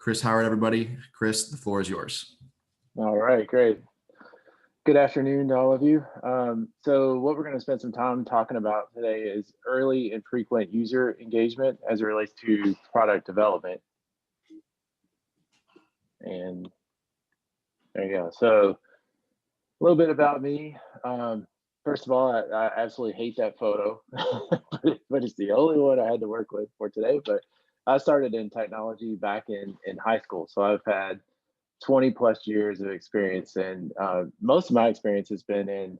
Chris Howard, everybody. Chris, the floor is yours. All right, great. Good afternoon to all of you. So what we're going to spend some time talking about today is early and frequent user engagement as it relates to product development. And there you go. So a little bit about me. First of all, I absolutely hate that photo, but it's the only one I had to work with for today. But I started in technology back in high school. So I've had 20 plus years of experience, and most of my experience has been in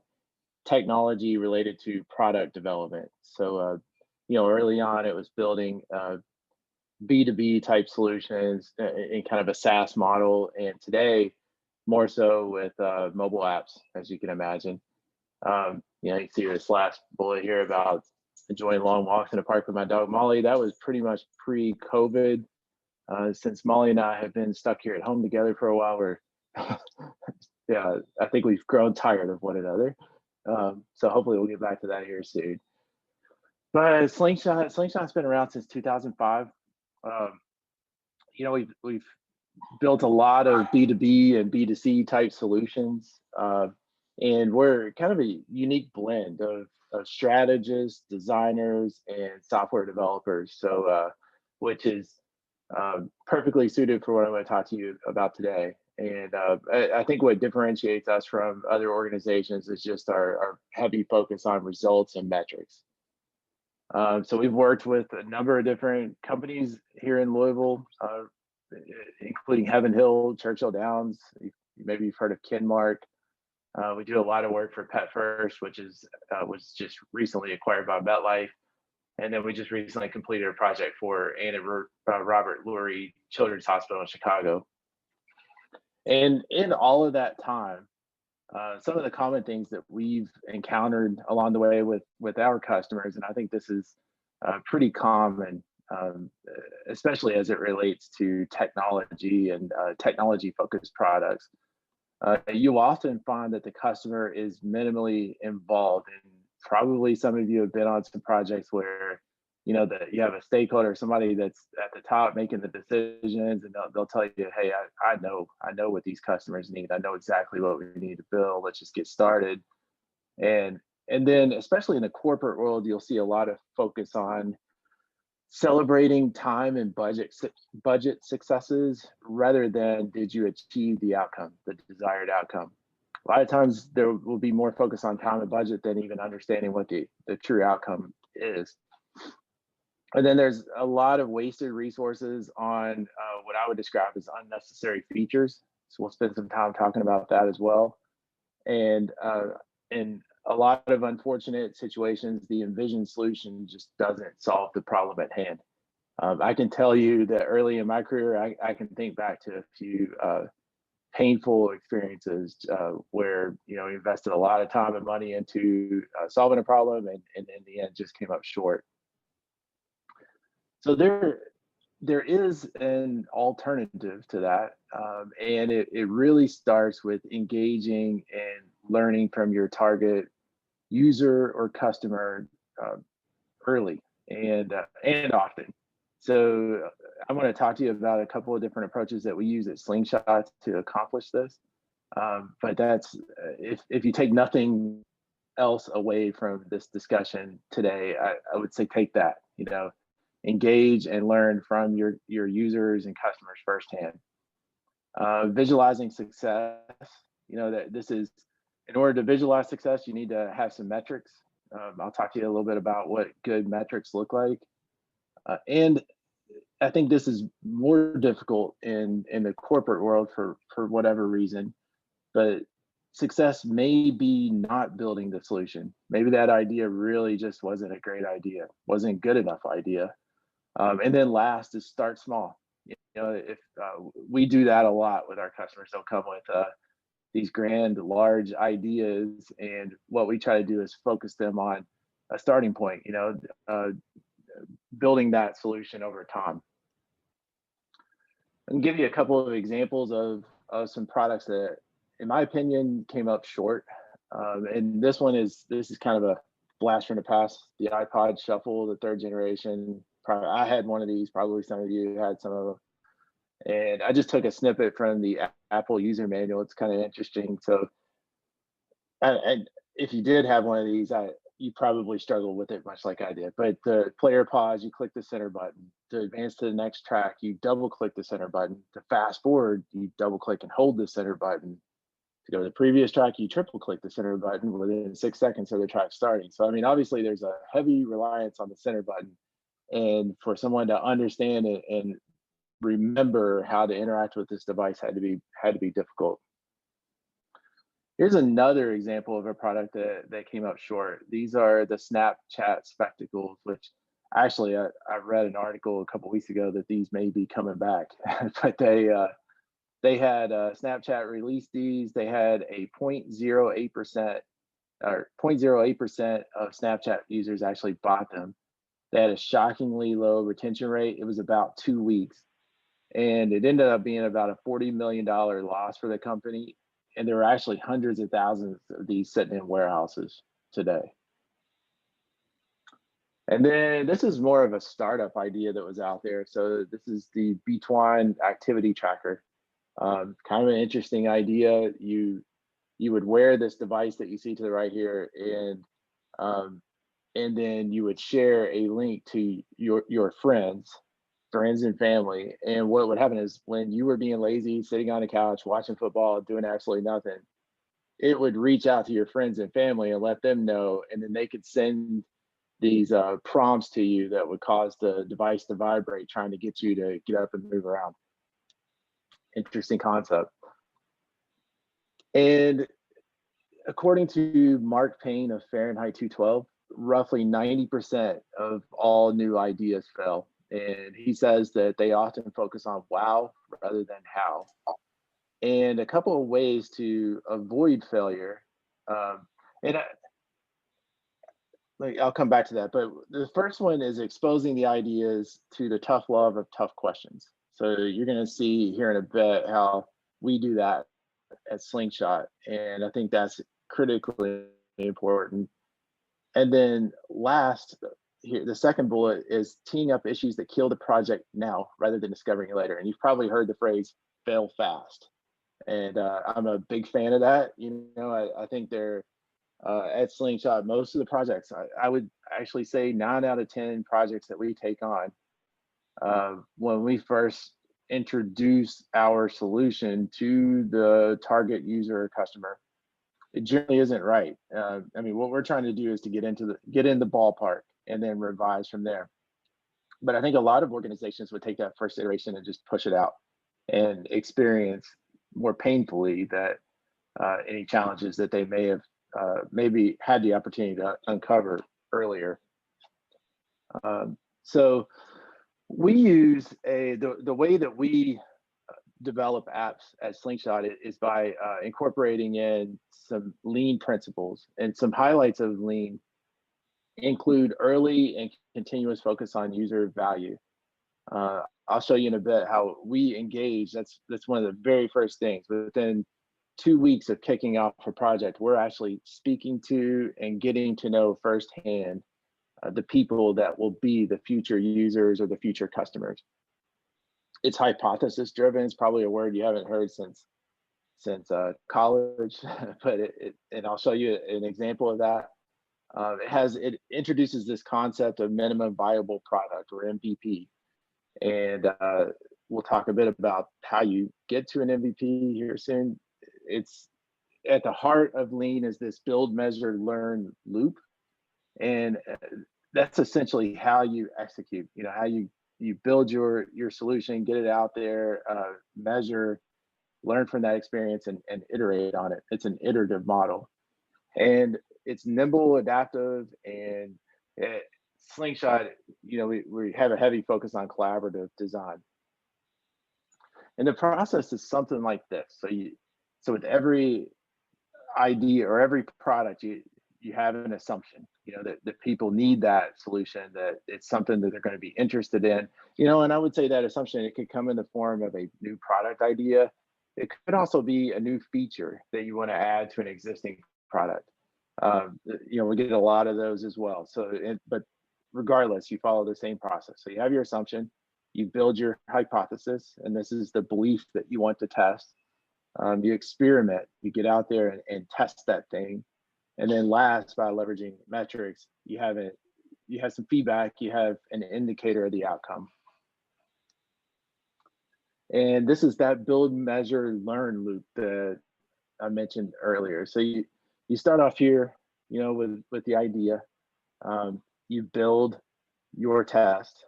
technology related to product development. So, early on it was building B2B type solutions in kind of a SaaS model, and today more so with mobile apps, as you can imagine. You see this last bullet here about enjoying long walks in the park with my dog Molly. That was pretty much pre-COVID. Since Molly and I have been stuck here at home together for a while, yeah, I think we've grown tired of one another. So hopefully we'll get back to that here soon. But Slingshot's been around since 2005. We've built a lot of B2B and B2C type solutions, and we're kind of a unique blend of strategists, designers, and software developers. So, which is perfectly suited for what I'm going to talk to you about today. And I think what differentiates us from other organizations is just our heavy focus on results and metrics. So we've worked with a number of different companies here in Louisville, including Heaven Hill, Churchill Downs. Maybe you've heard of Kenmark. We do a lot of work for Pet First, which was just recently acquired by MetLife. And then we just recently completed a project for Anna Robert Lurie Children's Hospital in Chicago. And in all of that time, some of the common things that we've encountered along the way with our customers, and I think this is pretty common, especially as it relates to technology and technology-focused products. You often find that the customer is minimally involved, and probably some of you have been on some projects where that you have a stakeholder, somebody that's at the top making the decisions, and they'll tell you, hey, I know what these customers need. I know exactly what we need to build. Let's just get started. And then especially in the corporate world, you'll see a lot of focus on celebrating time and budget successes rather than did you achieve the outcome, the desired outcome. A lot of times there will be more focus on time and budget than even understanding what the true outcome is. And then there's a lot of wasted resources on what I would describe as unnecessary features. So we'll spend some time talking about that as well. And in a lot of unfortunate situations, the envisioned solution just doesn't solve the problem at hand. I can tell you that early in my career, I can think back to a few painful experiences where we invested a lot of time and money into solving a problem, and in the end just came up short. So there is an alternative to that, and it really starts with engaging and learning from your target user or customer early and often. So I'm going to talk to you about a couple of different approaches that we use at Slingshot to accomplish this. But that's if you take nothing else away from this discussion today, I would say take that. Engage and learn from your users and customers firsthand. Visualizing success. That this is, in order to visualize success, you need to have some metrics. I'll talk to you a little bit about what good metrics look like. And I think this is more difficult in the corporate world for whatever reason, but success may be not building the solution. Maybe that idea really just wasn't a great idea, wasn't good enough idea. And then last is start small. If we do that a lot with our customers, they'll come with these grand, large ideas, and what we try to do is focus them on a starting point. Building that solution over time. I can give you a couple of examples of some products that, in my opinion, came up short. And this is kind of a blast from the past. The iPod Shuffle, the third generation. I had one of these. Probably some of you had some of them. And I just took a snippet from the Apple user manual. It's kind of interesting. So, and if you did have one of these, you probably struggle with it much like I did. But the player pause, you click the center button. To advance to the next track, you double click the center button. To fast forward, you double click and hold the center button. To go to the previous track, you triple click the center button within 6 seconds of the track starting. So, I mean, obviously there's a heavy reliance on the center button. And for someone to understand it and remember how to interact with this device had to be difficult. Here's another example of a product that came up short. These are the Snapchat spectacles, which actually I read an article a couple weeks ago that these may be coming back, but they had Snapchat released these. They had a 0.08% or 0.08% of Snapchat users actually bought them. They had a shockingly low retention rate. It was about 2 weeks. And it ended up being about a $40 million loss for the company. And there were actually hundreds of thousands of these sitting in warehouses today. And then this is more of a startup idea that was out there. So this is the Betwine activity tracker. Kind of an interesting idea. You would wear this device that you see to the right here, and then you would share a link to your friends and family. And what would happen is when you were being lazy, sitting on the couch, watching football, doing absolutely nothing, it would reach out to your friends and family and let them know. And then they could send these prompts to you that would cause the device to vibrate, trying to get you to get up and move around. Interesting concept. And according to Mark Payne of Fahrenheit 212, roughly 90% of all new ideas fail. And he says that they often focus on wow rather than how. And a couple of ways to avoid failure. I'll come back to that. But the first one is exposing the ideas to the tough love of tough questions. So you're going to see here in a bit how we do that at Slingshot. And I think that's critically important. And then last, here, the second bullet is teeing up issues that kill the project now rather than discovering it later. And you've probably heard the phrase fail fast. And I'm a big fan of that. I think they're at Slingshot, most of the projects, I would actually say 9 out of 10 projects that we take on, when we first introduce our solution to the target user or customer, it generally isn't right. I mean, what we're trying to do is to get in the ballpark and then revise from there. But I think a lot of organizations would take that first iteration and just push it out and experience more painfully that any challenges that they may have maybe had the opportunity to uncover earlier. So we use the way that we develop apps at Slingshot is by incorporating in some lean principles, and some highlights of lean include early and continuous focus on user value. I'll show you in a bit how we engage. That's one of the very first things. Within 2 weeks of kicking off a project, we're actually speaking to and getting to know firsthand the people that will be the future users or the future customers. It's hypothesis driven. It's probably a word you haven't heard since college, but and I'll show you an example of that. It introduces this concept of minimum viable product, or MVP, and we'll talk a bit about how you get to an MVP here soon. It's at the heart of lean is this build, measure, learn loop, and that's essentially how you execute. How you build your solution, get it out there, measure, learn from that experience, and iterate on it. It's an iterative model, and it's nimble, adaptive, and Slingshot, we have a heavy focus on collaborative design. And the process is something like this. So with every idea or every product, you have an assumption, that people need that solution, that it's something that they're going to be interested in, and I would say that assumption, it could come in the form of a new product idea. It could also be a new feature that you want to add to an existing product. We get a lot of those as well. But regardless, you follow the same process. So you have your assumption, you build your hypothesis, and this is the belief that you want to test. You experiment, you get out there and test that thing. And then last, by leveraging metrics, you have some feedback, you have an indicator of the outcome. And this is that build, measure, learn loop that I mentioned earlier. So you start off here, with the idea. You build your test.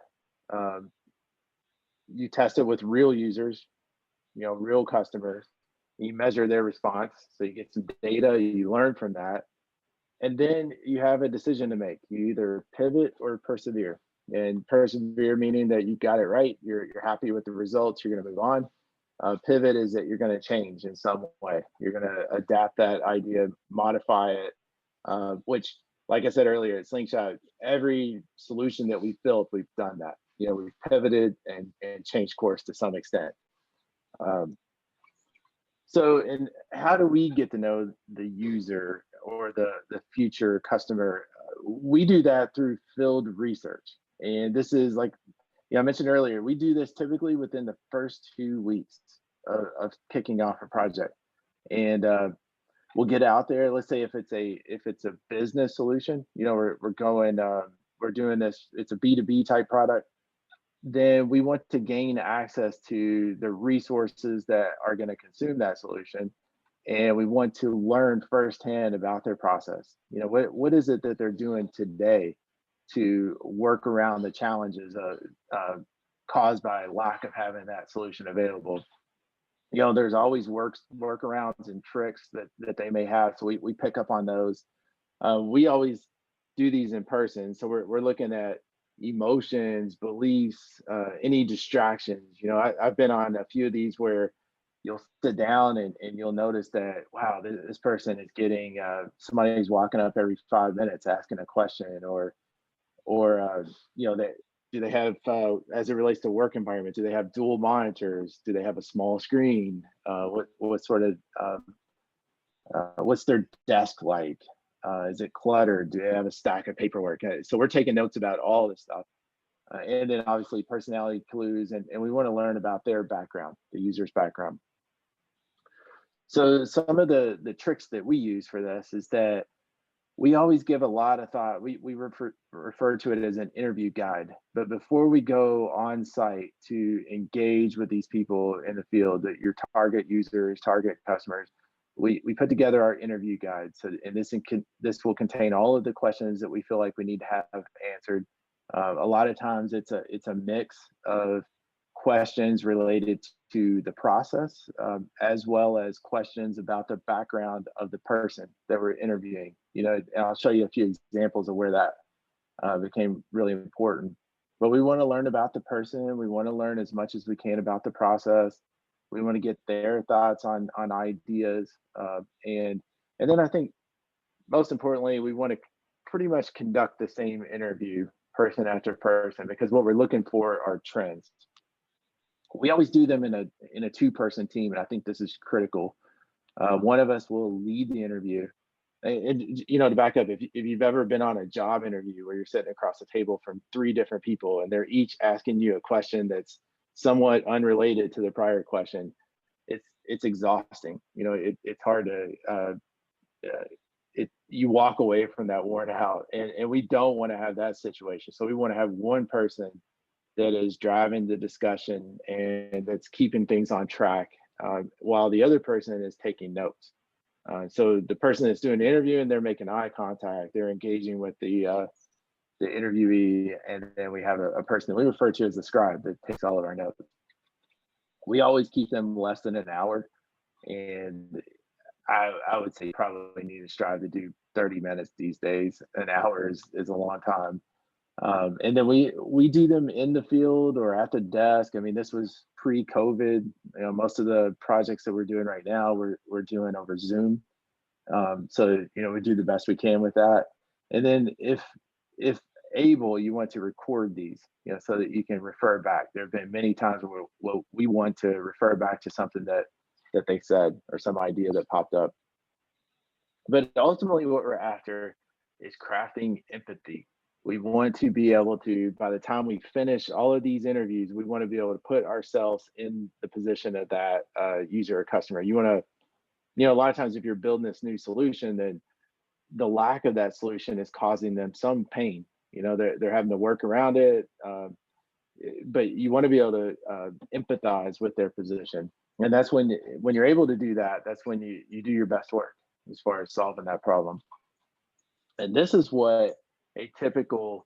You test it with real users, real customers. You measure their response, so you get some data, you learn from that, and then you have a decision to make. You either pivot or persevere. And persevere meaning that you got it right, you're happy with the results, you're going to move on. Pivot is that you're going to change in some way. You're going to adapt that idea, modify it, which, like I said earlier, at Slingshot, every solution that we've built, we've done that. We've pivoted and changed course to some extent. And how do we get to know the user or the future customer? We do that through field research. And this is like, I mentioned earlier, we do this typically within the first 2 weeks of kicking off a project. And we'll get out there. Let's say if it's a business solution, we're doing this, it's a B2B type product. Then we want to gain access to the resources that are going to consume that solution. And we want to learn firsthand about their process. What is it that they're doing today to work around the challenges caused by lack of having that solution available? There's always workarounds and tricks that they may have. So we pick up on those. We always do these in person. So we're looking at emotions, beliefs, any distractions. I've been on a few of these where you'll sit down and you'll notice that, wow, this person is getting, somebody's walking up every 5 minutes asking a question, or do they have, as it relates to work environment, do they have dual monitors? Do they have a small screen? What sort of, what's their desk like? Is it cluttered? Do they have a stack of paperwork? So we're taking notes about all this stuff. And then obviously personality clues, and we want to learn about their background, the user's background. So some of the tricks that we use for this is that we always give a lot of thought. We refer to it as an interview guide. But before we go on site to engage with these people in the field, that your target users, target customers, we put together our interview guide. So, and this will contain all of the questions that we feel like we need to have answered. A lot of times it's a mix of questions related to the process, as well as questions about the background of the person that we're interviewing. And I'll show you a few examples of where that became really important. But we want to learn about the person. We want to learn as much as we can about the process. We want to get their thoughts on ideas, and then I think most importantly, we want to pretty much conduct the same interview person after person, because what we're looking for are trends. We always do them in a 2-person team, and I think this is critical. One of us will lead the interview, and to back up, if you've ever been on a job interview where you're sitting across the table from 3 different people and they're each asking you a question that's somewhat unrelated to the prior question, it's exhausting. It's hard to you walk away from that worn out, and we don't want to have that situation. So we want to have one person that is driving the discussion and that's keeping things on track, while the other person is taking notes. So the person that's doing the interview, and they're making eye contact, they're engaging with the interviewee, and then we have a person that we refer to as the scribe that takes all of our notes. We always keep them less than an hour, and I would say probably need to strive to do 30 minutes these days. An hour is a long time. And then we do them in the field or at the desk. I mean, this was pre-COVID. Most of the projects that we're doing right now, we're doing over Zoom. So we do the best we can with that. And then if able, you want to record these, so that you can refer back. There have been many times where we want to refer back to something that they said or some idea that popped up. But ultimately what we're after is crafting empathy. We want to be able to, by the time we finish all of these interviews, we want to be able to put ourselves in the position of that user or customer. You want to, a lot of times if you're building this new solution, then the lack of that solution is causing them some pain. They're having to work around it, but you want to be able to empathize with their position. And that's when you're able to do that, that's when you do your best work as far as solving that problem. And this is what a typical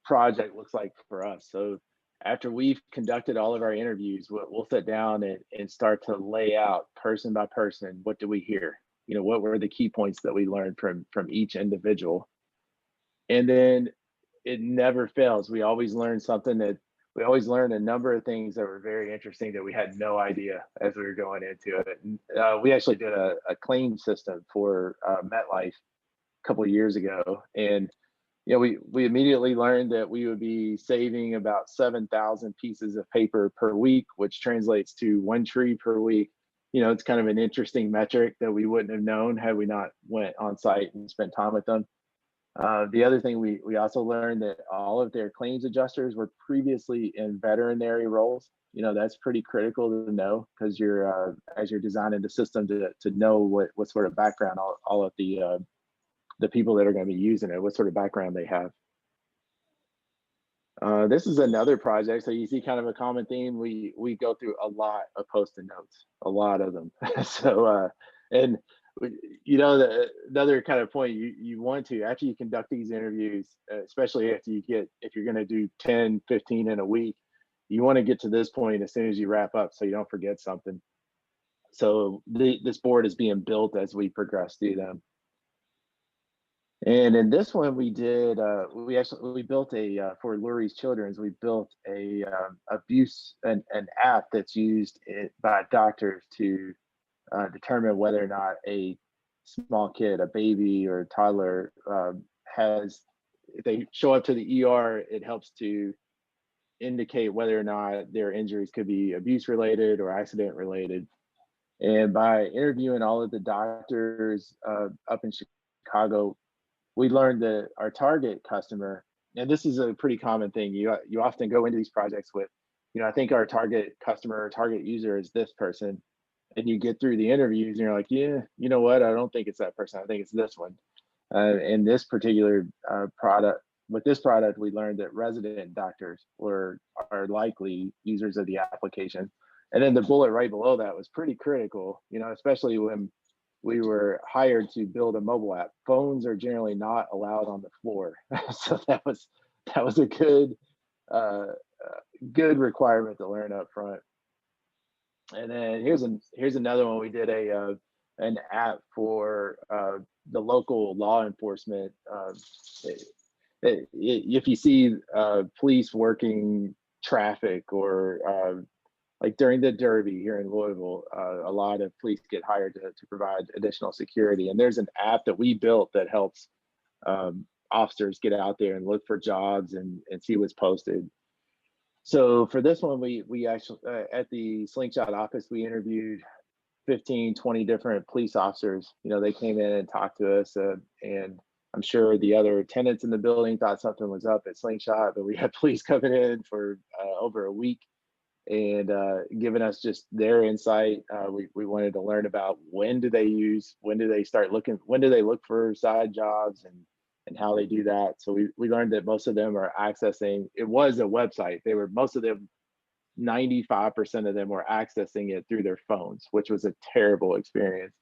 project looks like for us. So after we've conducted all of our interviews, we'll sit down and start to lay out person by person, what do we hear? What were the key points that we learned from each individual? And then it never fails. We always learn something that we always learn a number of things that were very interesting that we had no idea as we were going into it. And, we actually did a claim system for MetLife a couple of years ago, and we immediately learned that we would be saving about 7,000 pieces of paper per week, which translates to 1 tree per week. It's kind of an interesting metric that we wouldn't have known had we not went on site and spent time with them. The other thing we also learned that all of their claims adjusters were previously in veterinary roles. That's pretty critical to know, because you're as you're designing the system to know what sort of background all of the people that are going to be using it, what sort of background they have. This is another project. So you see kind of a common theme. We go through a lot of post-it notes, a lot of them. So, and the other kind of point you want to, after you conduct these interviews, especially if you're going to do 10, 15 in a week, you want to get to this point as soon as you wrap up, so you don't forget something. So this board is being built as we progress through them. And in this one, we did, we built for Lurie's Children's, we built a an app that's used by doctors to determine whether or not a small kid, a baby or a toddler, if they show up to the ER, it helps to indicate whether or not their injuries could be abuse related or accident related. And by interviewing all of the doctors up in Chicago, we learned that our target customer, and this is a pretty common thing, you often go into these projects with, I think our target customer or target user is this person, and you get through the interviews and you're like, yeah, you know what, I don't think it's that person, I think it's this one. In this particular product, with this product, we learned that resident doctors are likely users of the application. And then the bullet right below that was pretty critical, especially when we were hired to build a mobile app. Phones are generally not allowed on the floor. So that was a good requirement to learn up front. And then here's another one. We did an app for the local law enforcement. If you see police working traffic, or like during the Derby here in Louisville, a lot of police get hired to provide additional security. And there's an app that we built that helps officers get out there and look for jobs and see what's posted. So for this one, we actually, at the Slingshot office, we interviewed 15, 20 different police officers. They came in and talked to us, and I'm sure the other tenants in the building thought something was up at Slingshot, but we had police coming in for over a week and giving us just their insight. We wanted to learn about when do they look for side jobs and how they do that. So we learned that most of them are accessing, it was a website. Most of them, 95% of them were accessing it through their phones, which was a terrible experience.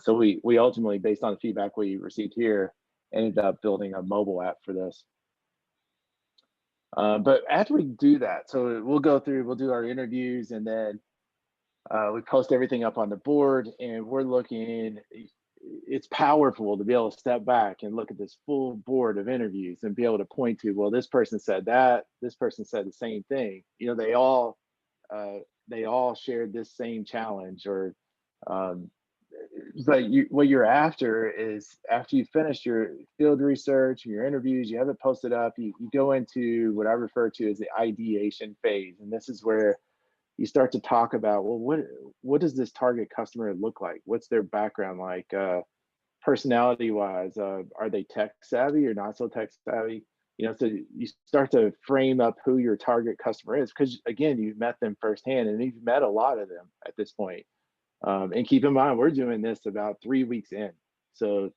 So we ultimately, based on the feedback we received here, ended up building a mobile app for this. But after we do that, so we'll do our interviews, and then we post everything up on the board, and we're looking. It's powerful to be able to step back and look at this full board of interviews and be able to point to, well, this person said that, this person said the same thing. They all shared this same challenge, or but what you're after is, after you finish your field research and your interviews, you have it posted up, you go into what I refer to as the ideation phase. And this is where you start to talk about, well, what does this target customer look like? What's their background like? Personality wise, are they tech savvy or not so tech savvy? So you start to frame up who your target customer is, because again, you've met them firsthand, and you've met a lot of them at this point. And keep in mind, we're doing this about 3 weeks in. So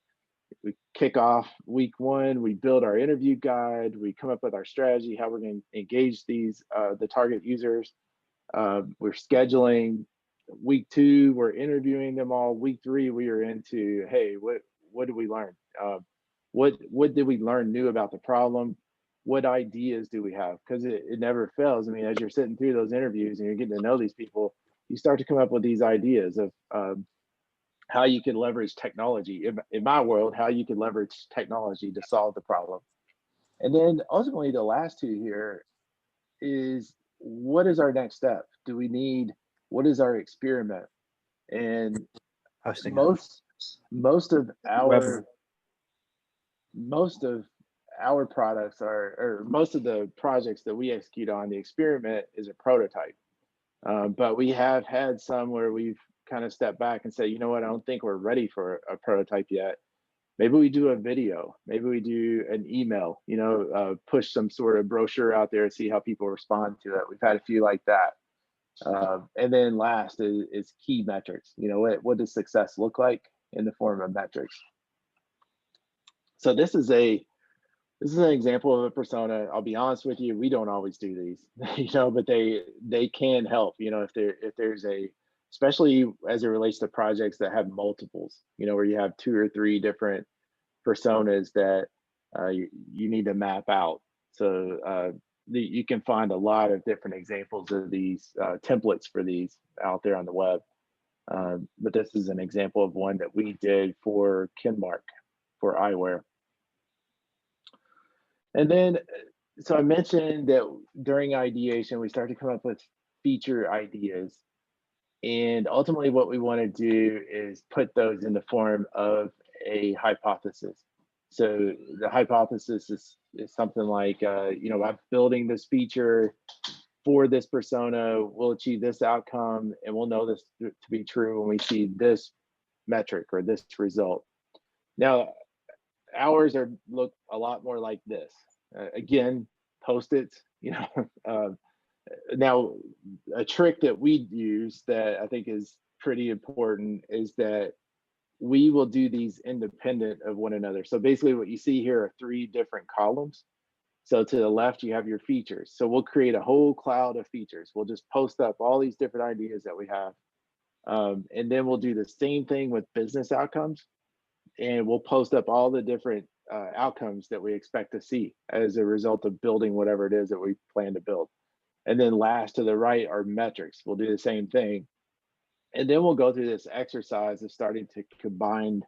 we kick off week one, we build our interview guide, we come up with our strategy, how we're going to engage the target users. We're scheduling week two, we're interviewing them all. Week three, we are into, hey, what did we learn? What did we learn new about the problem? What ideas do we have? Because it never fails. I mean, as you're sitting through those interviews and you're getting to know these people, you start to come up with these ideas of how you can leverage technology. In my world, how you can leverage technology to solve the problem. And then ultimately, the last two here is, what is our next step? What is our experiment? And Hosting most of Web. our products or most of the projects that we execute on, the experiment is a prototype. But we have had some where we've kind of stepped back and say, you know what, I don't think we're ready for a prototype yet. Maybe we do a video, maybe we do an email, push some sort of brochure out there, see how people respond to it. We've had a few like that. And then last is key metrics. What does success look like in the form of metrics? So this is an example of a persona. I'll be honest with you, we don't always do these, but they can help, if there's especially as it relates to projects that have multiples, where you have 2 or 3 different personas that you need to map out. So you can find a lot of different examples of these templates for these out there on the web. But this is an example of one that we did for Kenmark for eyewear. And then, so I mentioned that during ideation, we start to come up with feature ideas. And ultimately what we want to do is put those in the form of a hypothesis. So the hypothesis is something like, I'm building this feature for this persona, we'll achieve this outcome, and we'll know this to be true when we see this metric or this result. Now, ours look a lot more like this. Again, Post-its, now, a trick that we use that I think is pretty important is that we will do these independent of one another. So basically what you see here are 3 different columns. So to the left, you have your features. So we'll create a whole cloud of features. We'll just post up all these different ideas that we have. And then we'll do the same thing with business outcomes. And we'll post up all the different outcomes that we expect to see as a result of building whatever it is that we plan to build. And then last to the right are metrics. We'll do the same thing. And then we'll go through this exercise of starting to combine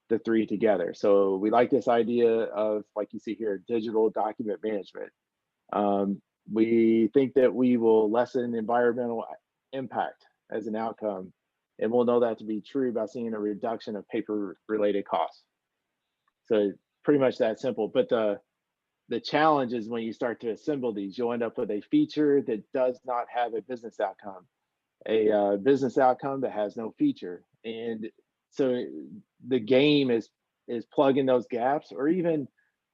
the 3 together. So we like this idea of, like you see here, digital document management. We think that we will lessen environmental impact as an outcome. And we'll know that to be true by seeing a reduction of paper-related costs. So pretty much that simple. But the challenge is when you start to assemble these, you'll end up with a feature that does not have a business outcome, a business outcome that has no feature. And so the game is plugging those gaps, or even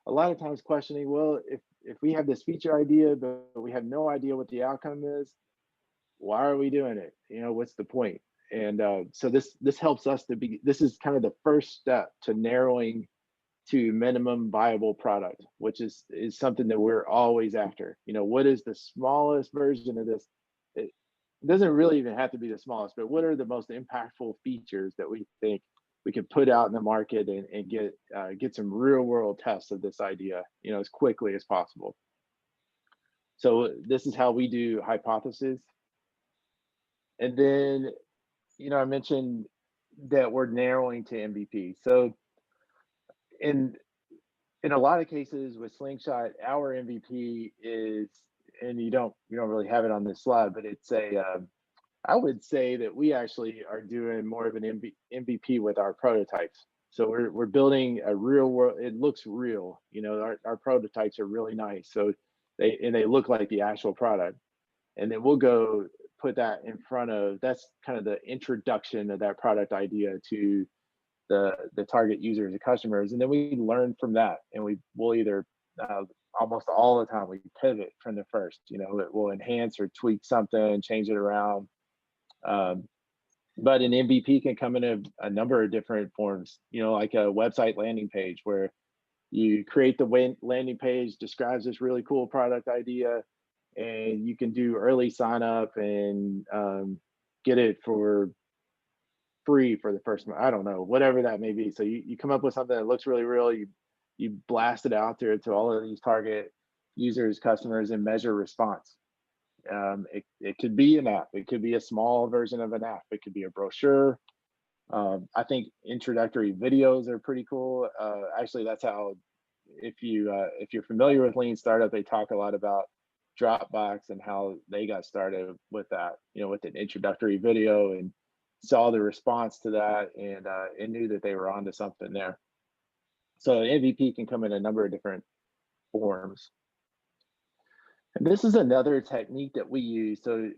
a lot of times questioning, well, if we have this feature idea, but we have no idea what the outcome is, why are we doing it? What's the point? And so this helps us this is kind of the first step to narrowing to minimum viable product, which is something that we're always after. What is the smallest version of this? It doesn't really even have to be the smallest, but what are the most impactful features that we think we can put out in the market and get some real world tests of this idea, as quickly as possible. So this is how we do hypotheses. And then, I mentioned that we're narrowing to MVP. So in a lot of cases with Slingshot, our MVP is, and you don't really have it on this slide, but it's I would say that we actually are doing more of an MVP with our prototypes. So we're building a real world. It looks real. Our prototypes are really nice. So they look like the actual product. And then we'll go put that in front of, that's kind of the introduction of that product idea to the target users and customers. And then we learn from that, and we'll either almost all the time we pivot from the first. It will enhance or tweak something, change it around. Um, but an MVP can come in a number of different forms. Like a website landing page where you create the landing page, describes this really cool product idea, and you can do early sign up and get it for free for the first month. I don't know, whatever that may be. So you come up with something that looks really real. You blast it out there to all of these target users, customers, and measure response. It could be an app. It could be a small version of an app. It could be a brochure. I think introductory videos are pretty cool. Actually, that's how, if you're familiar with Lean Startup, they talk a lot about Dropbox and how they got started with that, with an introductory video, and saw the response to that, and knew that they were onto something there. So MVP can come in a number of different forms. And this is another technique that we use. So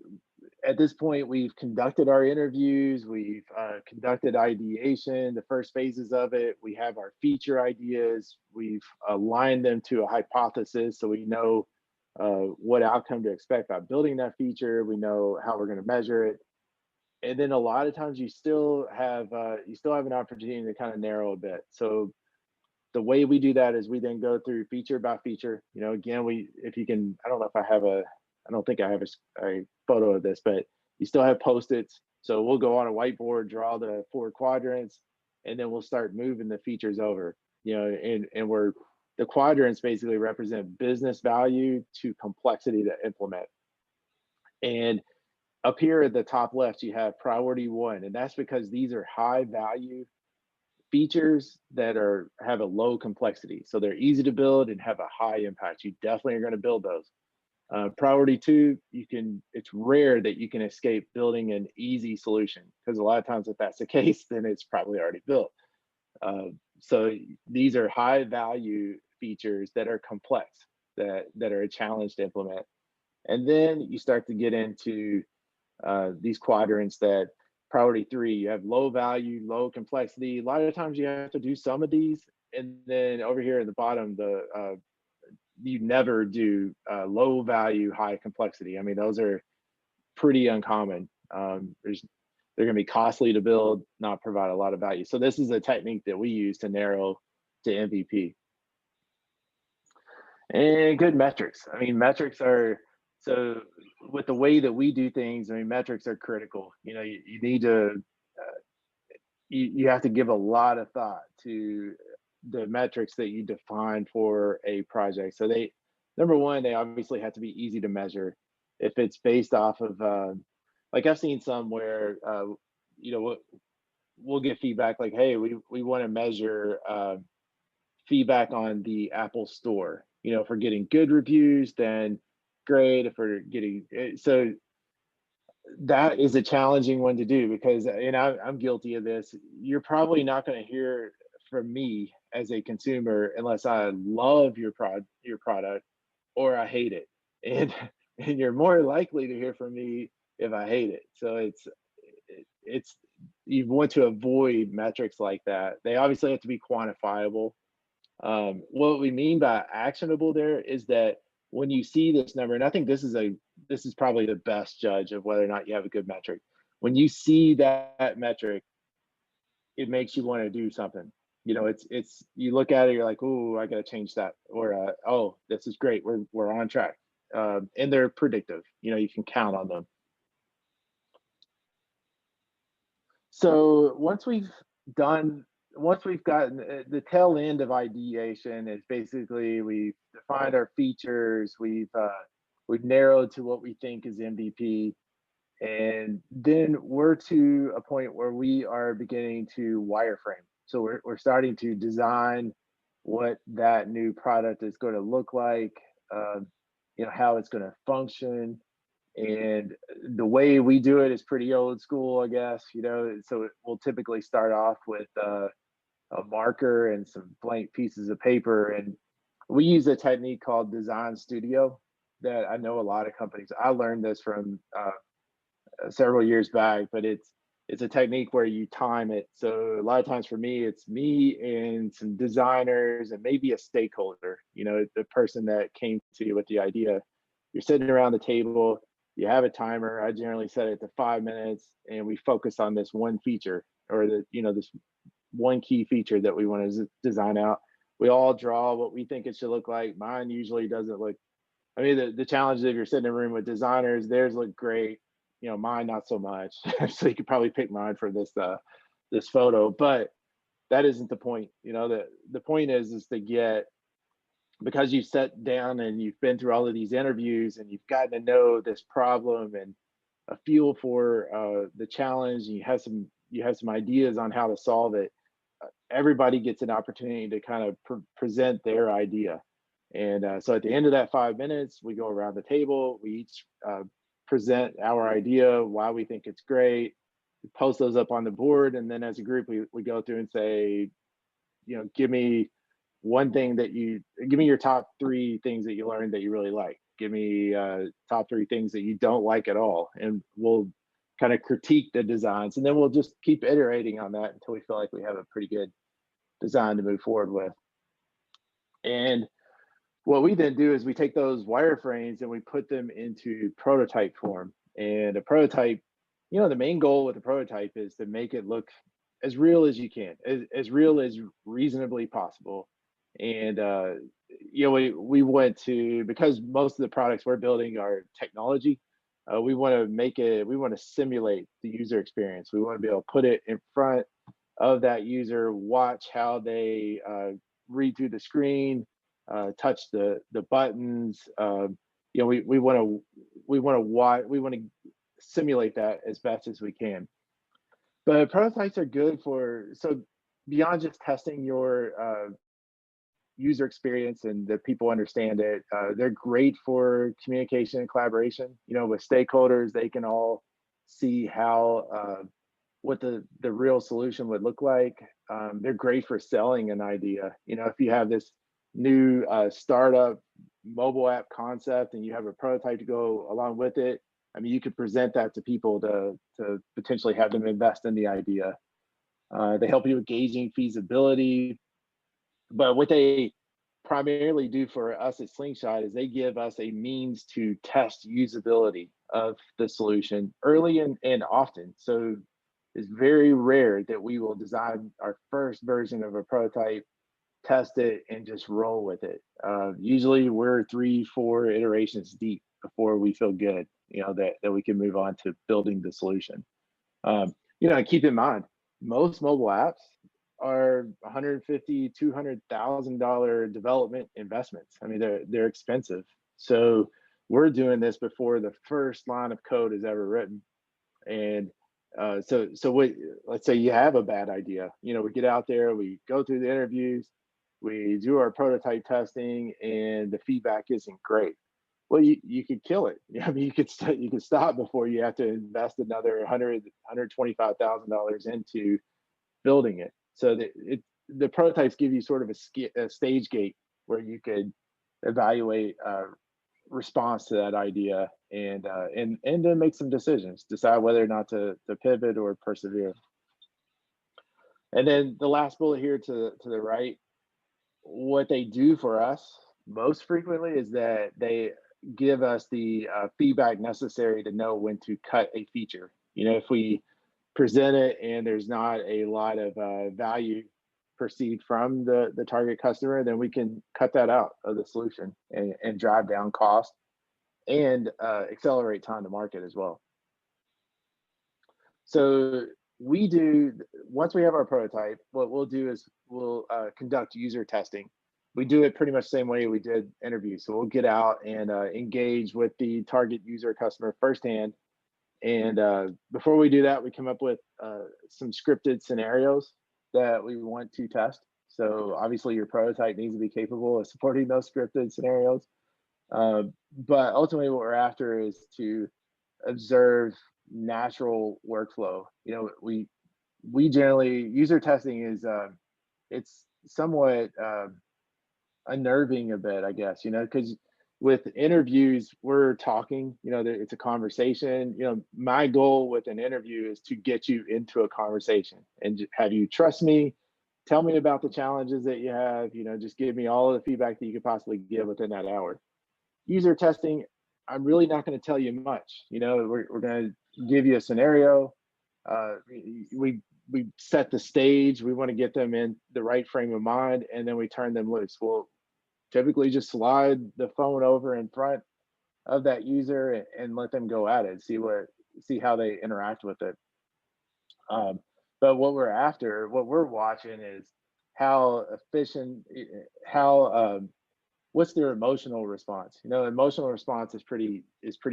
at this point, we've conducted our interviews, we've conducted ideation, the first phases of it. We have our feature ideas, we've aligned them to a hypothesis, so we know what outcome to expect by building that feature. We know how we're going to measure it, and then a lot of times you still have an opportunity to kind of narrow a bit. So the way we do that is we then go through feature by feature. Again, if you can, I don't know if I don't think I have a photo of this, but you still have Post-its. So we'll go on a whiteboard, draw the 4 quadrants, and then we'll start moving the features over. And the quadrants basically represent business value to complexity to implement. And up here at the top left, you have priority 1, and that's because these are high value features that have a low complexity. So they're easy to build and have a high impact. You definitely are going to build those. Priority 2, it's rare that you can escape building an easy solution, because a lot of times if that's the case, then it's probably already built. So these are high value features that are complex, that are a challenge to implement. And then you start to get into these quadrants that priority 3, you have low value, low complexity. A lot of times you have to do some of these. And then over here at the bottom, you never do low value, high complexity. I mean, those are pretty uncommon. They're going to be costly to build, not provide a lot of value. So this is a technique that we use to narrow to MVP. And good metrics. I mean, metrics are, so with the way that we do things, I mean, metrics are critical. You need to, you have to give a lot of thought to the metrics that you define for a project. So number one, they obviously have to be easy to measure. If it's based off of, like I've seen some where, we'll get feedback like, hey, we want to measure feedback on the Apple Store. If we're getting good reviews, then great. If we're getting, so that is a challenging one to do, because I'm guilty of this. You're probably not going to hear from me as a consumer unless I love your product or I hate it, and you're more likely to hear from me if I hate it. So it's you want to avoid metrics like that. They obviously have to be quantifiable. What we mean by actionable there is that when you see this number, and I think this is probably the best judge of whether or not you have a good metric. When you see that metric, it makes you want to do something. It's you look at it, you're like, oh, I got to change that, or oh, this is great, we're on track, and they're predictive. You can count on them. So once we've gotten the tail end of ideation, is basically we've defined our features, we've narrowed to what we think is MVP, and then we're to a point where we are beginning to wireframe. So we're starting to design what that new product is going to look like, how it's going to function. And the way we do it is pretty old school, I guess. So we'll typically start off with a marker and some blank pieces of paper, and we use a technique called Design Studio that I know a lot of companies. I learned this from several years back, but it's it's a technique where you time it. So a lot of times for me, it's me and some designers and maybe a stakeholder, the person that came to you with the idea. You're sitting around the table, you have a timer. I generally set it to 5 minutes, and we focus on this one feature, or this one key feature that we want to design out. We all draw what we think it should look like. Mine usually doesn't look, I mean, the challenge is if you're sitting in a room with designers, theirs look great. Mine not so much. So you could probably pick mine for this photo, but that isn't the point. The point is to get, because you sat down and you've been through all of these interviews and you've gotten to know this problem and a feel for the challenge, and you have some ideas on how to solve it. Everybody gets an opportunity to kind of present their idea. And so at the end of that 5 minutes, we go around the table. We each present our idea, why we think it's great. We post those up on the board, and then as a group, we go through and say, give me your top 3 things that you learned that you really like. Give me top 3 things that you don't like at all, and we'll kind of critique the designs, and then we'll just keep iterating on that until we feel like we have a pretty good design to move forward with. And what we then do is we take those wireframes and we put them into prototype form. And a prototype, the main goal with a prototype is to make it look as real as you can, as real as reasonably possible. And we went to, because most of the products we're building are technology, we want to simulate the user experience. We want to be able to put it in front of that user, watch how they read through the screen, touch the buttons. We want to simulate that as best as we can. But prototypes are good so beyond just testing your user experience and that people understand it, they're great for communication and collaboration. With stakeholders, they can all see how what the real solution would look like. They're great for selling an idea. If you have this new startup mobile app concept and you have a prototype to go along with it, I mean, you could present that to people to potentially have them invest in the idea. They help you with gauging feasibility. But what they primarily do for us at Slingshot is they give us a means to test usability of the solution early and often. So it's very rare that we will design our first version of a prototype, test it, and just roll with it. Usually we're 3-4 iterations deep before we feel good, that we can move on to building the solution. Keep in mind, most mobile apps are $150,000, $200,000 development investments. I mean, they're expensive. So we're doing this before the first line of code is ever written. And so let's say you have a bad idea. We get out there, we go through the interviews, we do our prototype testing, and the feedback isn't great. Well, you could kill it. I mean, you could stop before you have to invest another $125,000 into building it. So the prototypes give you sort of a stage gate where you could evaluate response to that idea and then make some decisions, decide whether or not to pivot or persevere. And then the last bullet here to the right, what they do for us most frequently is that they give us the feedback necessary to know when to cut a feature. If we present it and there's not a lot of value perceived from the target customer, then we can cut that out of the solution and drive down cost and accelerate time to market as well. So once we have our prototype, what we'll do is we'll conduct user testing. We do it pretty much the same way we did interviews. So we'll get out and engage with the target user customer firsthand. And before we do that, we come up with some scripted scenarios that we want to test. So obviously your prototype needs to be capable of supporting those scripted scenarios. But ultimately what we're after is to observe natural workflow. We generally, user testing is, it's somewhat unnerving a bit, I guess, because with interviews, we're talking, it's a conversation. My goal with an interview is to get you into a conversation and have you trust me, tell me about the challenges that you have, just give me all of the feedback that you could possibly give within that hour. User testing, I'm really not going to tell you much. We're going to give you a scenario. We set the stage. We want to get them in the right frame of mind, and then we turn them loose. We'll typically just slide the phone over in front of that user and let them go at it, see how they interact with it. But what we're watching is how efficient, what's their emotional response. Emotional response is pretty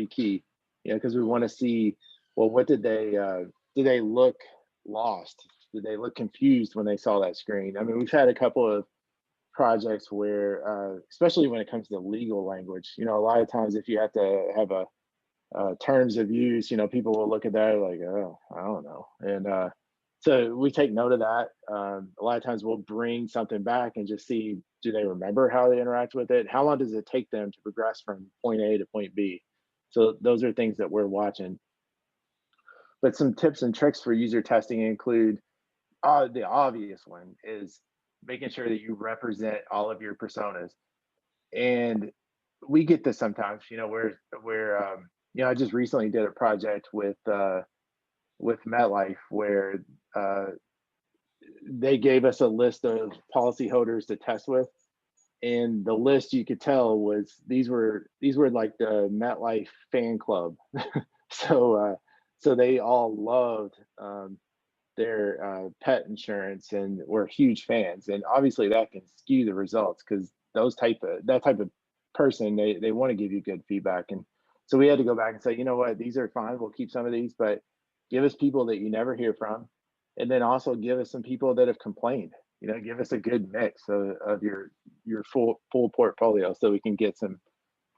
key, because we want to see, well, what did they look lost? Did they look confused when they saw that screen? I mean, we've had a couple of projects where, especially when it comes to legal language, a lot of times if you have to have a terms of use, people will look at that like, oh, I don't know. And so we take note of that. A lot of times we'll bring something back and just see, do they remember how they interact with it? How long does it take them to progress from point A to point B? So those are things that we're watching. But some tips and tricks for user testing include, the obvious one is making sure that you represent all of your personas. And we get this sometimes, I just recently did a project with MetLife where they gave us a list of policyholders to test with, and the list, you could tell, was these were like the MetLife fan club. So they all loved their pet insurance and were huge fans, and obviously that can skew the results, because that type of person, they want to give you good feedback. And so we had to go back and say, you know what, these are fine, we'll keep some of these, but give us people that you never hear from, and then also give us some people that have complained. Give us a good mix of your full portfolio, so we can get some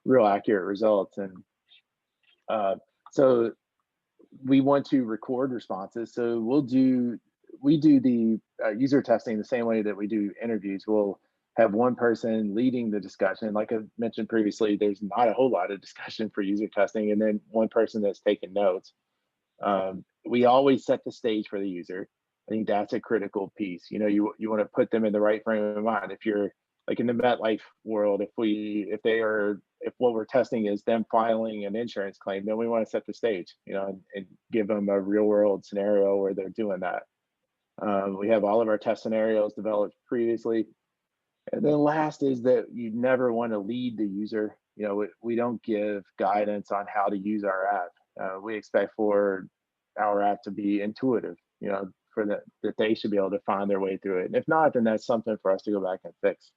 real accurate results. And so we want to record responses. So we do the user testing the same way that we do interviews. We'll have one person leading the discussion. Like I mentioned previously, there's not a whole lot of discussion for user testing, and then one person that's taking notes. We always set the stage for the user. I think that's a critical piece. You want to put them in the right frame of mind. If you're like in the MetLife world, if what we're testing is them filing an insurance claim, then we want to set the stage, and give them a real world scenario where they're doing that. We have all of our test scenarios developed previously. And then last is that you never want to lead the user. We don't give guidance on how to use our app. We expect for our app to be intuitive, that they should be able to find their way through it. And if not, then that's something for us to go back and fix.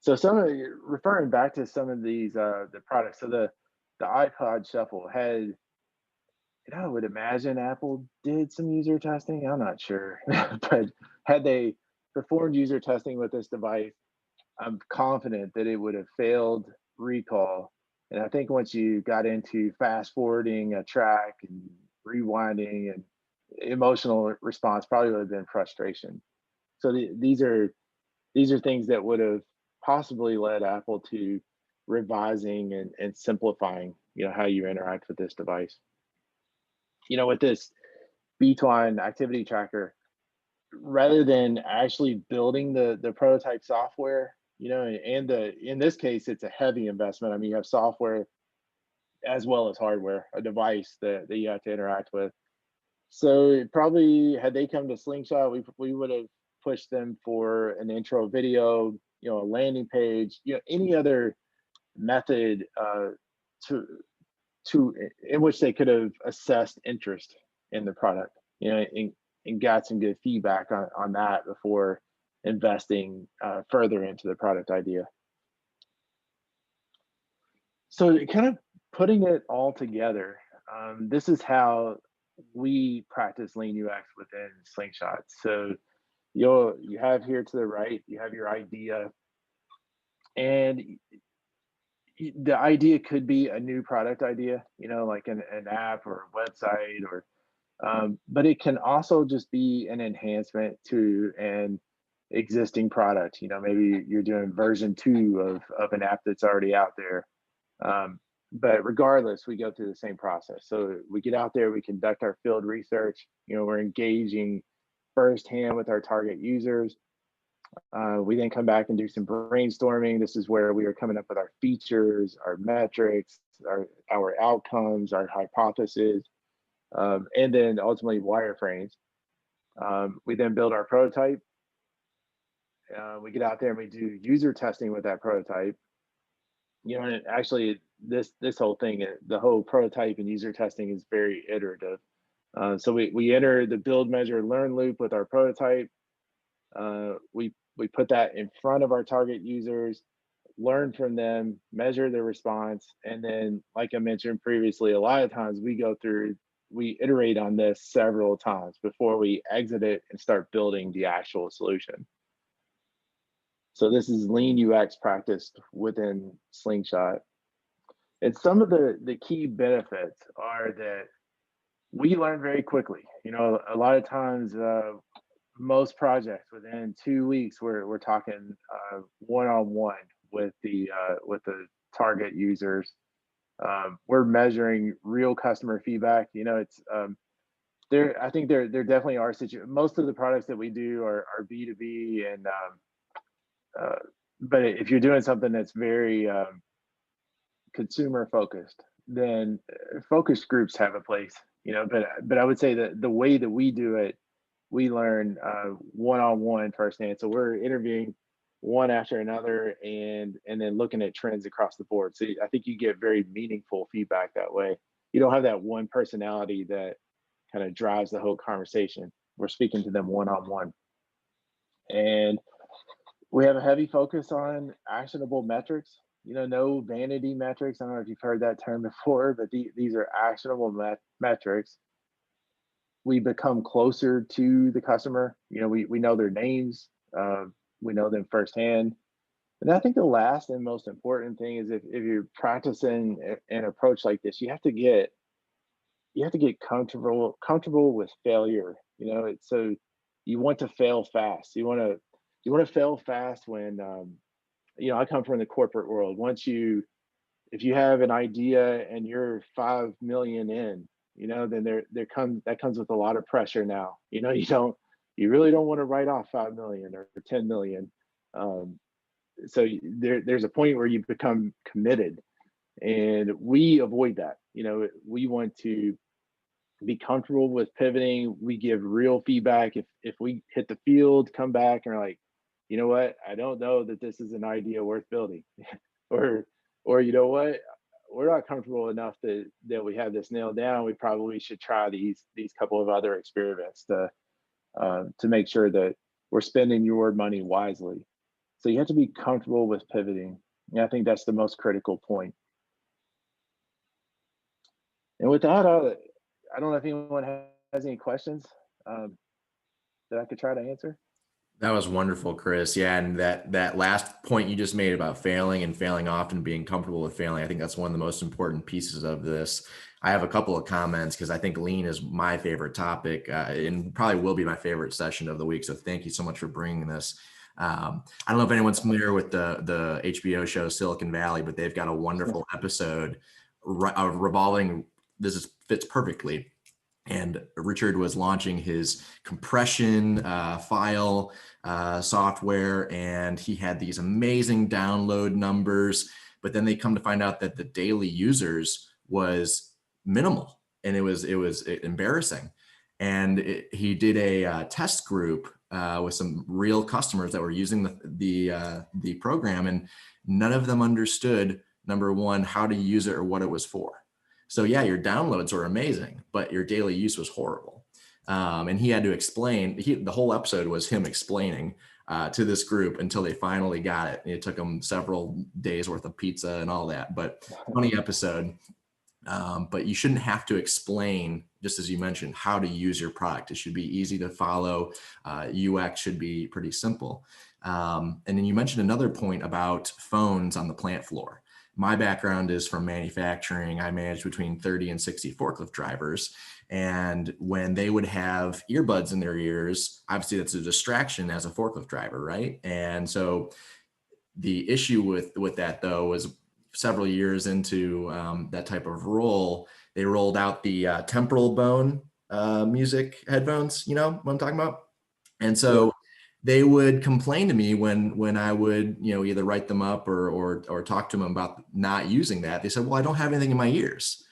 So referring back to some of these the products, so the iPod Shuffle had, I would imagine Apple did some user testing. I'm not sure, but had they performed user testing with this device, I'm confident that it would have failed recall. And I think once you got into fast forwarding a track and rewinding, and emotional response probably would have been frustration. So these are things that would have possibly led Apple to revising and simplifying, how you interact with this device. With this B-Twine activity tracker, rather than actually building the prototype software, and in this case, it's a heavy investment. I mean, you have software as well as hardware, a device that you have to interact with. So probably had they come to Slingshot, we would have pushed them for an intro video, a landing page, any other method in which they could have assessed interest in the product, and got some good feedback on that before investing further into the product idea. So kind of putting it all together, this is how we practice Lean UX within Slingshot. So you have here to the right, you have your idea, and the idea could be a new product idea, like an app or a website, or but it can also just be an enhancement to an existing product. Maybe you're doing version 2 of an app that's already out there. But regardless, we go through the same process. So we get out there, we conduct our field research. We're engaging firsthand with our target users. We then come back and do some brainstorming. This is where we are coming up with our features, our metrics, our outcomes, our hypothesis, and then ultimately wireframes. We then build our prototype. We get out there and we do user testing with that prototype. And actually, this whole thing, the whole prototype and user testing is very iterative. So we enter the build, measure, learn loop with our prototype. We put that in front of our target users, learn from them, measure their response, and then, like I mentioned previously, a lot of times we iterate on this several times before we exit it and start building the actual solution. So this is lean UX practiced within Slingshot. And some of the key benefits are that we learn very quickly. A lot of times, most projects within 2 weeks, we're talking one-on-one with the target users. We're measuring real customer feedback. It's I think there definitely are most of the products that we do are B2B, and but if you're doing something that's very consumer focused, then focus groups have a place. But I would say that the way that we do it, we learn one-on-one firsthand. So we're interviewing one after another, and then looking at trends across the board. So I think you get very meaningful feedback that way. You don't have that one personality that kind of drives the whole conversation. We're speaking to them one-on-one. And we have a heavy focus on actionable metrics. No vanity metrics. I don't know if you've heard that term before, but these are actionable metrics. We become closer to the customer. We know their names. We know them firsthand. And I think the last and most important thing is if you're practicing an approach like this, you have to get comfortable with failure. So you want to fail fast. You want to fail fast when I come from the corporate world. If you have an idea and you're 5 million in, then that comes with a lot of pressure now. You really don't want to write off 5 million or 10 million. So there's a point where you become committed, and we avoid that. We want to be comfortable with pivoting. We give real feedback. If we hit the field, come back and are like, you know what, I don't know that this is an idea worth building, or you know what, we're not comfortable enough that we have this nailed down. We probably should try these couple of other experiments to make sure that we're spending your money wisely. So you have to be comfortable with pivoting. And I think that's the most critical point. And with that, I don't know if anyone has any questions that I could try to answer. That was wonderful, Chris. Yeah, and that last point you just made about failing and failing often, being comfortable with failing, I think that's one of the most important pieces of this. I have a couple of comments because I think lean is my favorite topic and probably will be my favorite session of the week. So thank you so much for bringing this. I don't know if anyone's familiar with the HBO show Silicon Valley, but they've got a wonderful episode revolving. Fits perfectly. And Richard was launching his compression file software, and he had these amazing download numbers. But then they come to find out that the daily users was minimal, and it was embarrassing. And he did a test group with some real customers that were using the program, and none of them understood, number one, how to use it or what it was for. So yeah, your downloads were amazing, but your daily use was horrible. And he had to explain, the whole episode was him explaining to this group until they finally got it. It took them several days worth of pizza and all that, but funny episode. But you shouldn't have to explain, just as you mentioned, how to use your product. It should be easy to follow. UX should be pretty simple. And then you mentioned another point about phones on the plant floor. My background is from manufacturing. I managed between 30 and 60 forklift drivers. And when they would have earbuds in their ears, obviously that's a distraction as a forklift driver, right? And so the issue with that though was several years into that type of role, they rolled out the temporal bone music headphones. You know what I'm talking about? And Yeah. so they would complain to me when I would, either write them up or talk to them about not using that. They said, "Well, I don't have anything in my ears."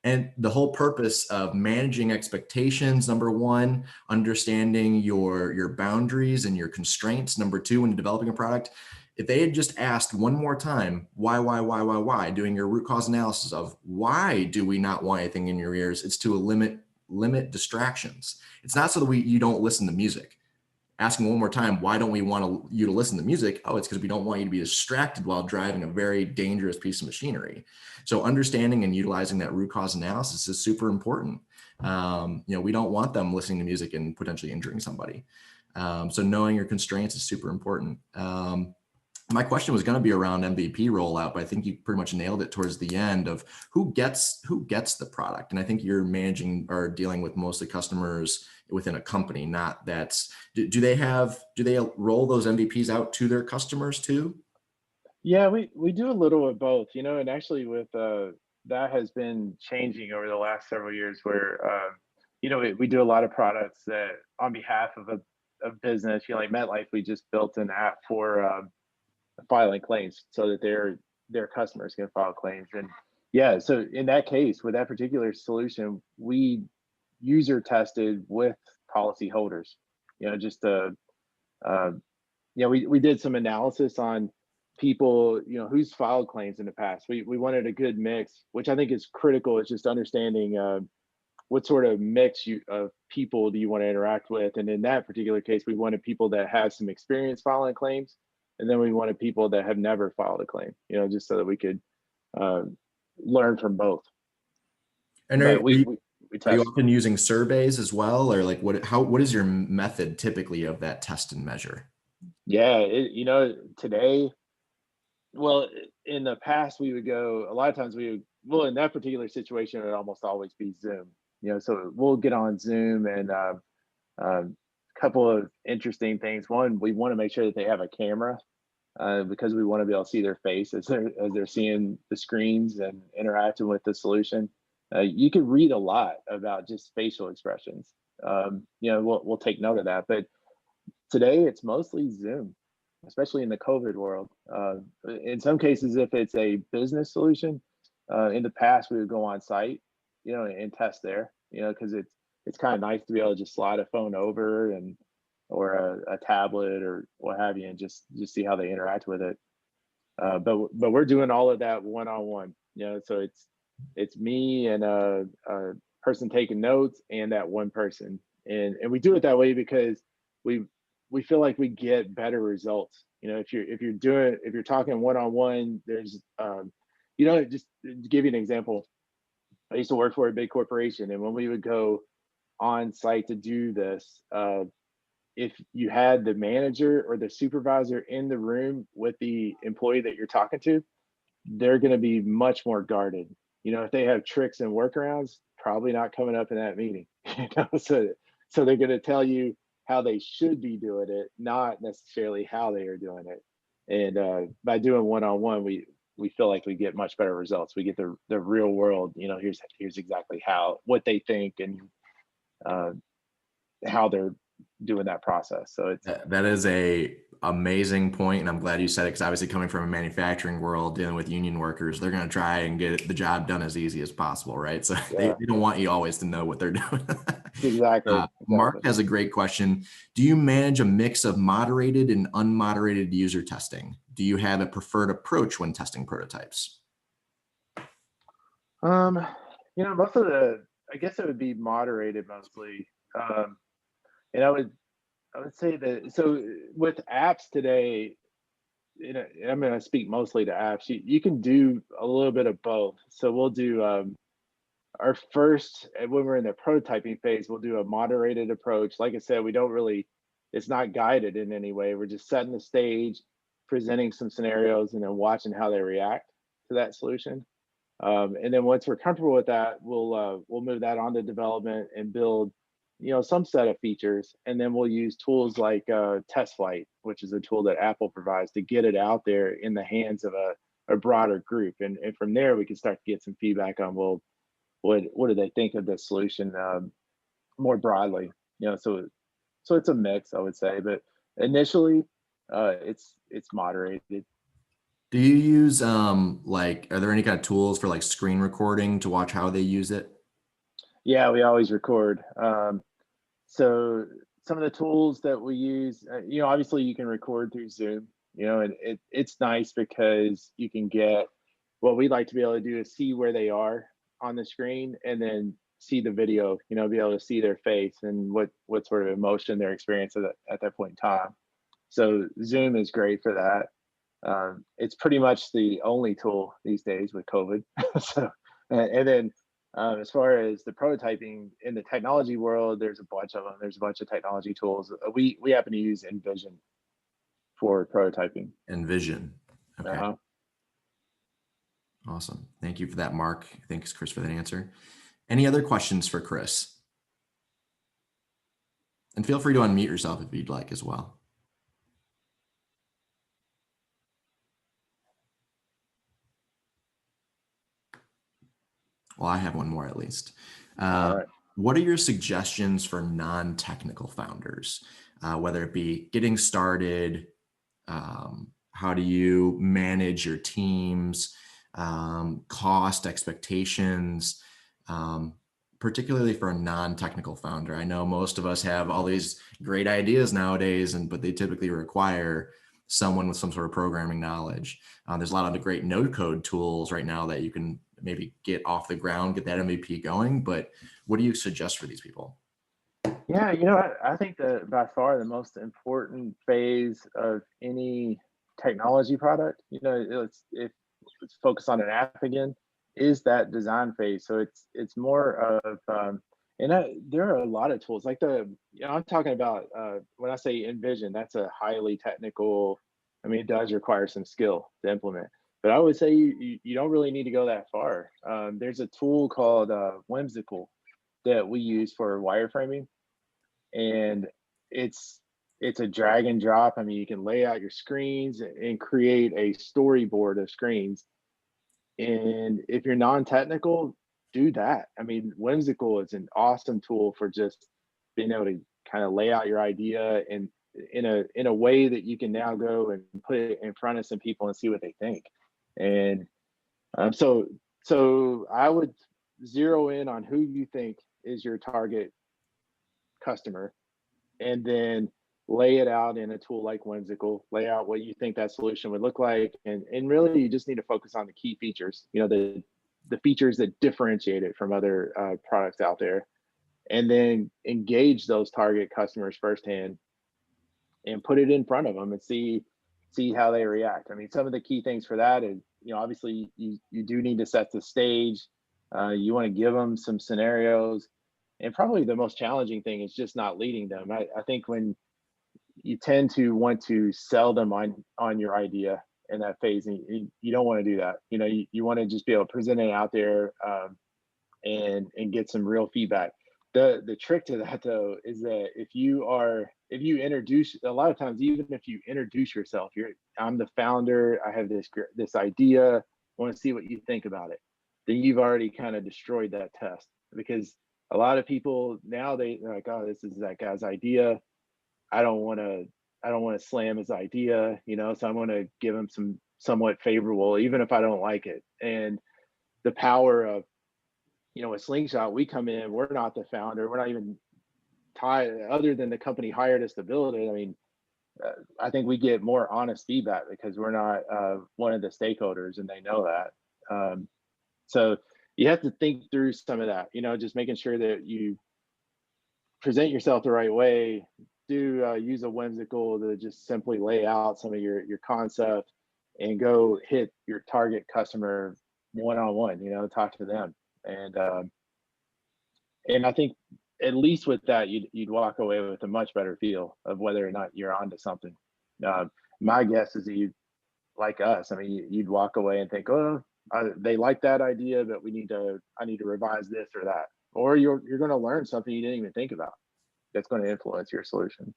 And the whole purpose of managing expectations, number one, understanding your boundaries and your constraints, number two, when developing a product, if they had just asked one more time, why, doing your root cause analysis of why do we not want anything in your ears, it's to limit distractions. It's not so that you don't listen to music. Asking one more time, why don't we want you to listen to music? Oh, it's because we don't want you to be distracted while driving a very dangerous piece of machinery. So understanding and utilizing that root cause analysis is super important. We don't want them listening to music and potentially injuring somebody. So knowing your constraints is super important. My question was going to be around MVP rollout, but I think you pretty much nailed it towards the end of who gets the product. And I think you're managing or dealing with mostly customers within a company, not that's, do they roll those MVPs out to their customers too? Yeah, we do a little of both, and actually with that has been changing over the last several years where we do a lot of products that on behalf of a business, like MetLife, we just built an app for filing claims so that their customers can file claims. And yeah, so in that case, with that particular solution, we user tested with policyholders, just to uh, we did some analysis on people, who's filed claims in the past. We wanted a good mix, which I think is critical. It's just understanding what sort of mix of people do you want to interact with. And in that particular case, we wanted people that have some experience filing claims, and then we wanted people that have never filed a claim. Just so that we could uh, learn from both. And But we are you test. often using surveys as well? Or like what is your method typically of that test and measure? Yeah, today, well, in the past, we would go, a lot of times well, in that particular situation, it would almost always be Zoom. So we'll get on Zoom and a couple of interesting things. One, we want to make sure that they have a camera because we want to be able to see their face as they're seeing the screens and interacting with the solution. You can read a lot about just facial expressions. We'll take note of that, but today it's mostly Zoom, especially in the COVID world. In some cases, if it's a business solution, in the past we would go on site, and test there, because it's kind of nice to be able to just slide a phone over and or a tablet or what have you, and just see how they interact with it. But we're doing all of that one on one. So it's me and a person taking notes and that one person, and we do it that way because we we feel like we get better results. If you're talking one on one, there's just to give you an example. I used to work for a big corporation, and when we would go on site to do this, if you had the manager or the supervisor in the room with the employee that you're talking to, they're going to be much more guarded. If they have tricks and workarounds, probably not coming up in that meeting. So they're going to tell you how they should be doing it, not necessarily how they are doing it. And by doing one on one, we feel like we get much better results. We get the real world. Here's exactly what they think and uh, how they're doing that process. So it's That is a amazing point, and I'm glad you said it because obviously coming from a manufacturing world, dealing with union workers, they're going to try and get the job done as easy as possible, right? So they yeah, don't want you always to know what they're doing. Mark exactly. has a great question. Do you manage a mix of moderated and unmoderated user testing? Do you have a preferred approach when testing prototypes? Um, most of I guess it would be moderated mostly. And I would say that, so with apps today, I'm going to speak mostly to apps. You can do a little bit of both. So we'll do our first, when we're in the prototyping phase, we'll do a moderated approach. Like I said, we don't really, it's not guided in any way. We're just setting the stage, presenting some scenarios, and then watching how they react for that solution. And then once we're comfortable with that, we'll move that on to development and build, some set of features, and then we'll use tools like Test Flight, which is a tool that Apple provides to get it out there in the hands of a broader group, and from there we can start to get some feedback on, well, what do they think of the solution more broadly, so it's a mix, I would say, but initially, it's moderated. Do you use like, are there any kind of tools for like screen recording to watch how they use it? Yeah, we always record. So some of the tools that we use, obviously you can record through Zoom, and it's nice because you can get, what we like to be able to do is see where they are on the screen and then see the video, be able to see their face and what sort of emotion they're experiencing at that point in time. So Zoom is great for that. It's pretty much the only tool these days with COVID. So, and then as far as the prototyping in the technology world, there's a bunch of them. There's a bunch of technology tools. We happen to use Envision for prototyping. Envision. Okay. Uh-huh. Awesome. Thank you for that, Mark. Thanks, Chris, for that answer. Any other questions for Chris? And feel free to unmute yourself if you'd like as well. Well, I have one more at least. All right. What are your suggestions for non-technical founders, whether it be getting started? How do you manage your teams, cost expectations, particularly for a non-technical founder? I know most of us have all these great ideas nowadays, but they typically require someone with some sort of programming knowledge. There's a lot of the great no-code tools right now that you can maybe get off the ground, get that MVP going. But what do you suggest for these people? Yeah, I think that by far the most important phase of any technology product, let's focus on an app again, is that design phase. So it's more of there are a lot of tools like I'm talking about when I say Envision, that's a highly technical. I mean, it does require some skill to implement, but I would say you don't really need to go that far. There's a tool called Whimsical that we use for wireframing, and it's a drag and drop. I mean, you can lay out your screens and create a storyboard of screens. And if you're non-technical, do that. I mean, Whimsical is an awesome tool for just being able to kind of lay out your idea and in a way that you can now go and put it in front of some people and see what they think. And so I would zero in on who you think is your target customer, and then lay it out in a tool like Whimsical, lay out what you think that solution would look like. And really you just need to focus on the key features, the features that differentiate it from other products out there, and then engage those target customers firsthand and put it in front of them and see how they react. I mean, some of the key things for that is, obviously you do need to set the stage. You want to give them some scenarios, and probably the most challenging thing is just not leading them. I think when you tend to want to sell them on your idea in that phase, and you don't want to do that. You want to just be able to present it out there and get some real feedback. The trick to that though is that if you introduce, a lot of times, even if you introduce yourself, I'm the founder, I have this idea, I want to see what you think about it, then you've already kind of destroyed that test, because a lot of people now they're like, oh, this is that guy's idea. I don't want to slam his idea, so I'm going to give him some somewhat favorable, even if I don't like it. And the power of, with Slingshot, we come in, we're not the founder, we're not even tied, other than the company hired us to build it. I mean, I think we get more honest feedback because we're not one of the stakeholders, and they know that. So you have to think through some of that, just making sure that you present yourself the right way. Do use a Whimsical to just simply lay out some of your concept and go hit your target customer one-on-one, talk to them. And I think at least with that, you'd walk away with a much better feel of whether or not you're onto something. My guess is that you, like us, I mean, you'd walk away and think, oh, they like that idea, but I need to revise this or that. Or you're going to learn something you didn't even think about that's going to influence your solution.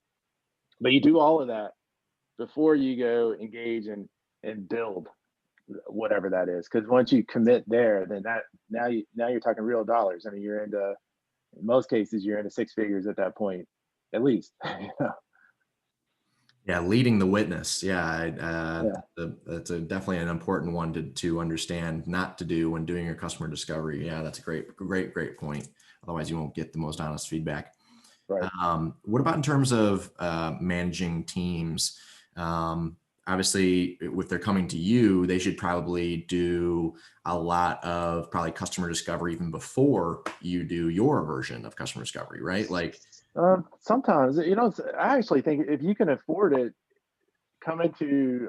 But you do all of that before you go engage and build whatever that is. Because once you commit there, then now you're talking real dollars. I mean, you're into in most cases you're into six figures at that point, at least. Yeah, leading the witness. Yeah, Yeah, that's definitely an important one to understand, not to do when doing your customer discovery. Yeah, that's a great point. Otherwise, you won't get the most honest feedback. right. What about in terms of managing teams? Obviously, if they're coming to you, they should probably do a lot of probably customer discovery even before you do your version of customer discovery, right? Like, Sometimes, I actually think if you can afford it, coming to,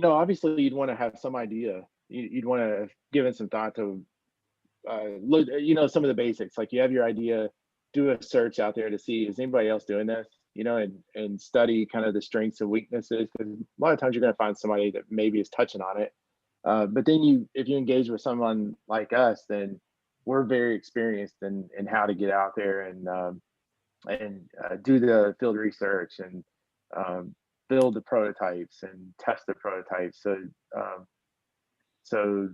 obviously you'd want to have some idea. You'd want to have given some thought to look, some of the basics. Like you have your idea, do a search out there to see is anybody else doing this, and study kind of the strengths and weaknesses. Because a lot of times you're going to find somebody that maybe is touching on it. But then if you engage with someone like us, then we're very experienced in how to get out there and do the field research and um, build the prototypes and test the prototypes. Um, so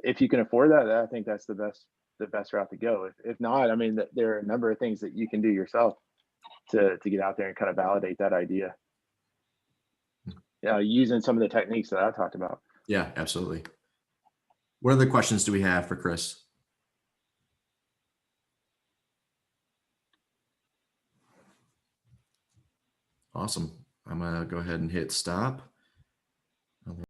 if you can afford that, I think that's the best route to go. If not, I mean, there are a number of things that you can do yourself to get out there and kind of validate that idea. Using some of the techniques that I talked about. yeah, absolutely. What other questions do we have for Chris? Awesome. I'm gonna go ahead and hit stop.